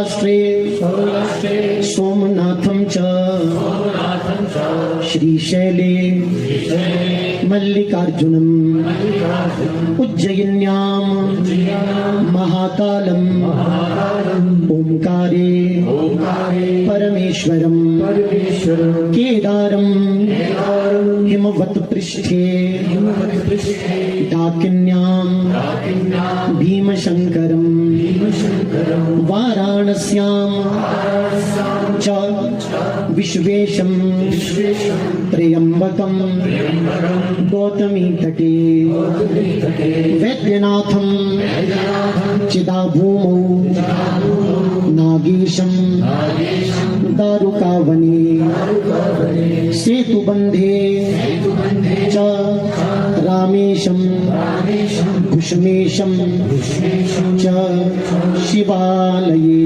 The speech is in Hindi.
सौराष्ट्रे सोमनाथं च श्रीशैले मल्लिकार्जुनम् उज्जयिन्यां महाकालम् ओंकारे परमेश्वरम् केदारम् हिमवत्पृष्ठे डाकिन्यां भीमशंकरम् वाराणस्यां च विश्वेशं त्र्यंबकं गौतमी तटे वैद्यनाथं चिदाभूमौ नागेशं दारुकावने सेतुबन्धे च रामेशं कुष्मेशं च शिवालये।